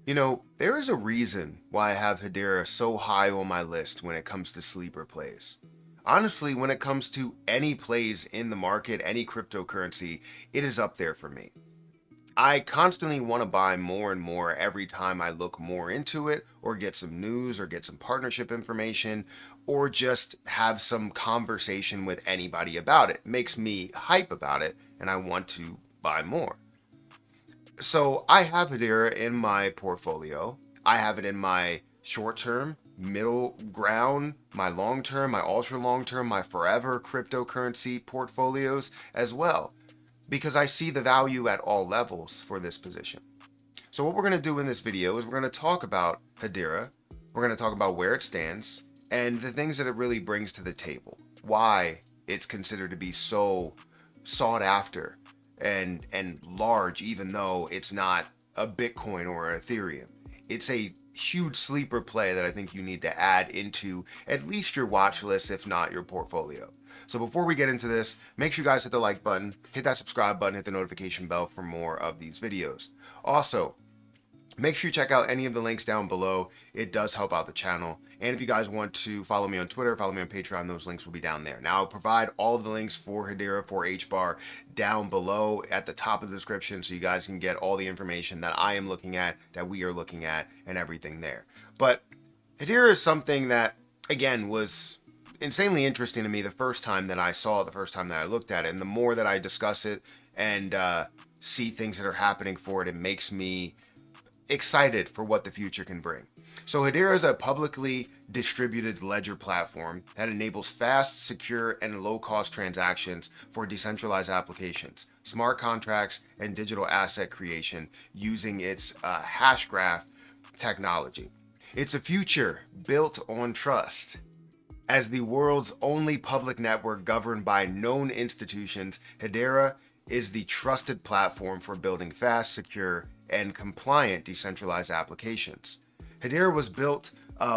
There is a reason why I have Hedera so high on my list when it comes to sleeper plays. Honestly, when it comes to any plays in the market, any cryptocurrency, it is up there for me. I constantly want to buy more and more every time I look more into it, or get some news, or get some partnership information, or just have some conversation with anybody about it. Makes me hype about it, and I want to buy more. So I have Hedera in my portfolio. I have it in my short term, middle ground, my long term, my ultra long term, my forever cryptocurrency portfolios as well, because I see the value at all levels for this position. So what we're going to do in this video is we're going to talk about Hedera. We're going to talk about where it stands and the things that it really brings to the table. Why it's considered to be so sought after and large, even though it's not a Bitcoin or Ethereum. It's a huge sleeper play that I think you need to add into at least your watch list, if not your portfolio. So before we get into this, make sure you guys hit the like button, hit that subscribe button, hit the notification bell for more of these videos. Also, make sure you check out any of the links down below. It does help out the channel. And if you guys want to follow me on Twitter, follow me on Patreon, those links will be down there. Now, I'll provide all of the links for Hedera, for HBAR down below at the top of the description, so you guys can get all the information that I am looking at, that we are looking at, and everything there. But Hedera is something that, again, was insanely interesting to me the first time that I saw it, the first time that I looked at it. And the more that I discuss it and see things that are happening for it, it makes me excited for what the future can bring. So Hedera is a publicly distributed ledger platform that enables fast, secure, and low-cost transactions for decentralized applications, smart contracts, and digital asset creation using its hash graph technology. It's a future built on trust. As the world's only public network governed by known institutions, Hedera is the trusted platform for building fast, secure, and compliant decentralized applications. Hedera was built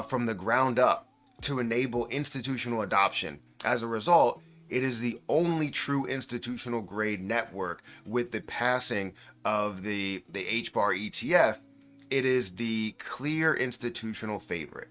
from the ground up to enable institutional adoption. As a result, it is the only true institutional grade network. With the passing of the HBAR ETF, it is the clear institutional favorite.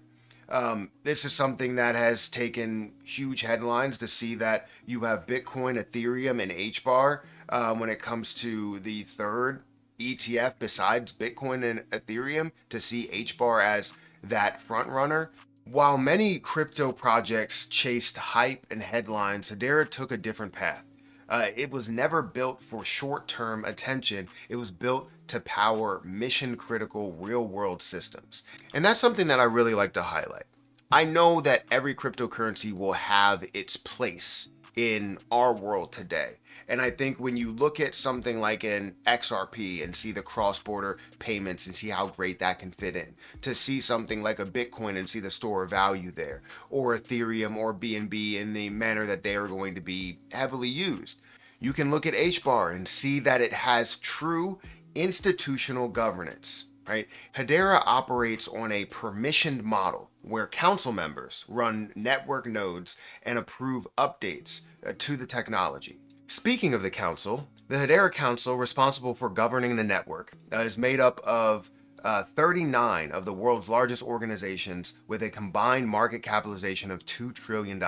This is something that has taken huge headlines to see that you have Bitcoin, Ethereum, and HBAR when it comes to the third ETF besides Bitcoin and Ethereum, to see HBAR as that front runner. While many crypto projects chased hype and headlines, Hedera took a different path. It was never built for short-term attention. It was built to power mission-critical real-world systems. And that's something that I really like to highlight. I know that every cryptocurrency will have its place in our world today. And I think when you look at something like an XRP and see the cross-border payments and see how great that can fit in, to see something like a Bitcoin and see the store of value there, or Ethereum or BNB in the manner that they are going to be heavily used. You can look at HBAR and see that it has true institutional governance. Right? Hedera operates on a permissioned model where council members run network nodes and approve updates to the technology. Speaking of the council, the Hedera Council, responsible for governing the network, is made up of 39 of the world's largest organizations with a combined market capitalization of $2 trillion.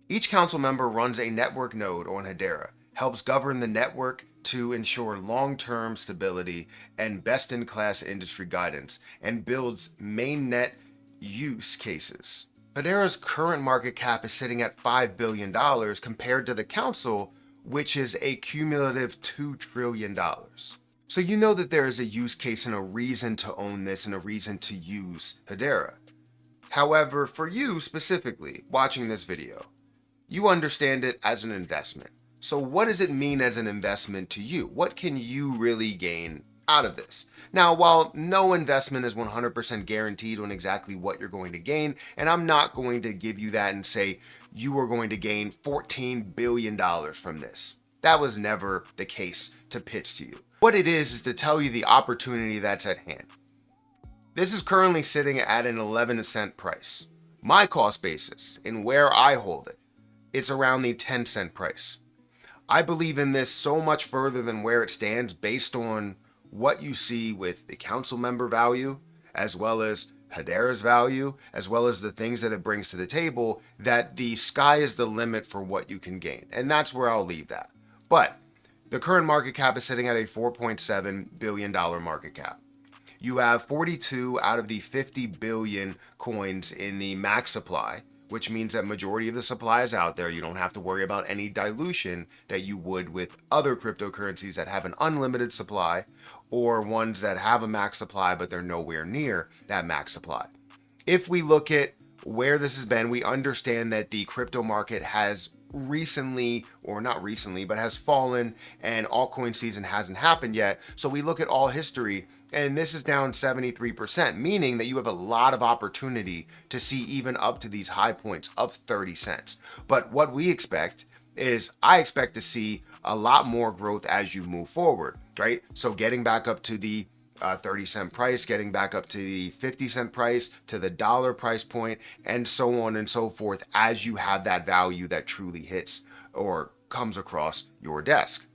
Each council member runs a network node on Hedera, helps govern the network to ensure long-term stability and best-in-class industry guidance, and builds mainnet use cases. Hedera's current market cap is sitting at $5 billion compared to the council, which is a cumulative $2 trillion. So you know that there is a use case and a reason to own this and a reason to use Hedera. However, for you specifically watching this video, you understand it as an investment. So what does it mean as an investment to you? What can you really gain out of this? Now, while no investment is 100% guaranteed on exactly what you're going to gain, and I'm not going to give you that and say you are going to gain $14 billion from this. That was never the case to pitch to you. What it is to tell you the opportunity that's at hand. This is currently sitting at an 11-cent price. My cost basis and where I hold it, it's around the 10-cent price. I believe in this so much further than where it stands based on what you see with the council member value, as well as Hedera's value, as well as the things that it brings to the table, that the sky is the limit for what you can gain. And that's where I'll leave that. But the current market cap is sitting at a $4.7 billion market cap. You have 42 out of the 50 billion coins in the max supply, which means that majority of the supply is out there. You don't have to worry about any dilution that you would with other cryptocurrencies that have an unlimited supply, or ones that have a max supply but they're nowhere near that max supply. If we look at where this has been, we understand that the crypto market has recently, or not recently, but has fallen, and altcoin season hasn't happened yet. So we look at all history, and this is down 73%, meaning that you have a lot of opportunity to see even up to these high points of 30 cents. But what we expect is, I expect to see a lot more growth as you move forward, right? So getting back up to the 30-cent price, getting back up to the 50-cent price, to the dollar price point, and so on and so forth, as you have that value that truly hits or comes across your desk.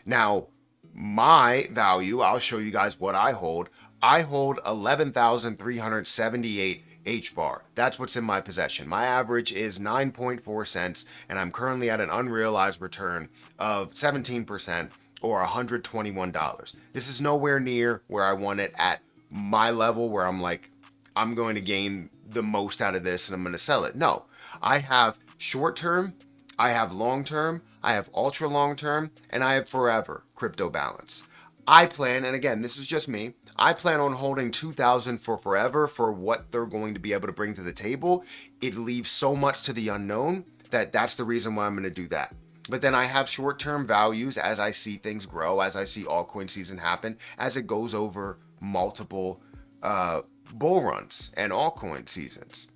Now, my value, I'll show you guys what I hold. I hold 11,378 HBAR. That's what's in my possession. My average is 9.4 cents, and I'm currently at an unrealized return of 17%, or $121. This is nowhere near where I want it at my level, where I'm like, I'm going to gain the most out of this and I'm going to sell it. No, I have short term, I have long term, I have ultra long term, and I have forever crypto balance. I plan, and again, this is just me, I plan on holding 2,000 for forever for what they're going to be able to bring to the table. It leaves so much to the unknown that that's the reason why I'm going to do that. But then I have short-term values as I see things grow, as I see altcoin season happen, as it goes over multiple bull runs and altcoin seasons.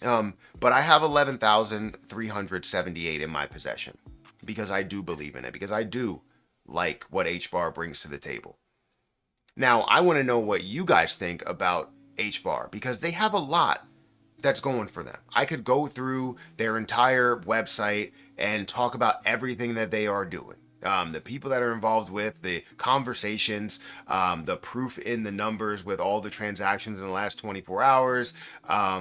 But I have 11,378 in my possession because I do believe in it, because I do like what HBAR brings to the table. Now, I want to know what you guys think about HBAR, because they have a lot that's going for them. I could go through their entire website and talk about everything that they are doing. The people that are involved with, the conversations, the proof in the numbers with all the transactions in the last 24 hours.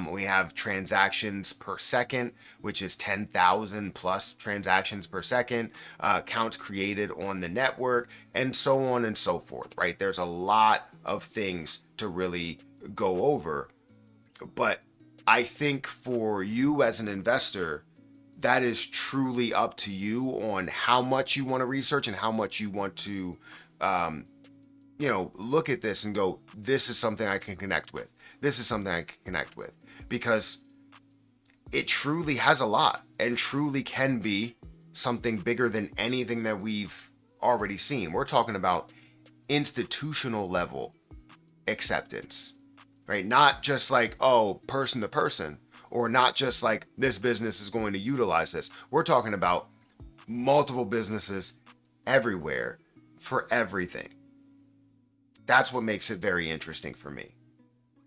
We have transactions per second, which is 10,000 plus transactions per second, accounts created on the network, and so on and so forth, right? There's a lot of things to really go over. But I think for you as an investor, that is truly up to you on how much you want to research and how much you want to, look at this and go, this is something I can connect with. This is something I can connect with, because it truly has a lot and truly can be something bigger than anything that we've already seen. We're talking about institutional level acceptance, right? Not just like, oh, person to person, or not just like this business is going to utilize this. We're talking about multiple businesses everywhere for everything. That's what makes it very interesting for me.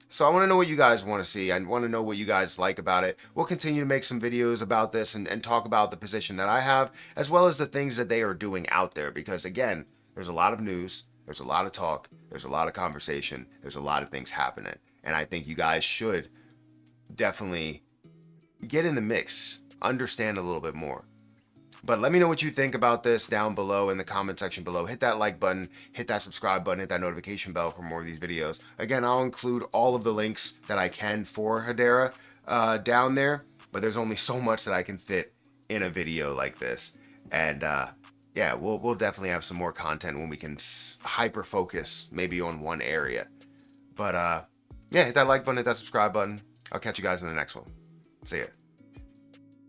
So I want to know what you guys want to see. I want to know what you guys like about it. We'll continue to make some videos about this and talk about the position that I have, as well as the things that they are doing out there. Because again, there's a lot of news, there's a lot of talk, there's a lot of conversation, there's a lot of things happening. And I think you guys should definitely get in the mix, understand a little bit more. But let me know what you think about this down below in the comment section below. Hit that like button, hit that subscribe button, hit that notification bell for more of these videos. Again, I'll include all of the links that I can for Hedera down there, but there's only so much that I can fit in a video like this. And yeah, we'll definitely have some more content when we can hyper focus maybe on one area. But yeah, hit that like button, hit that subscribe button. I'll catch you guys in the next one. See ya.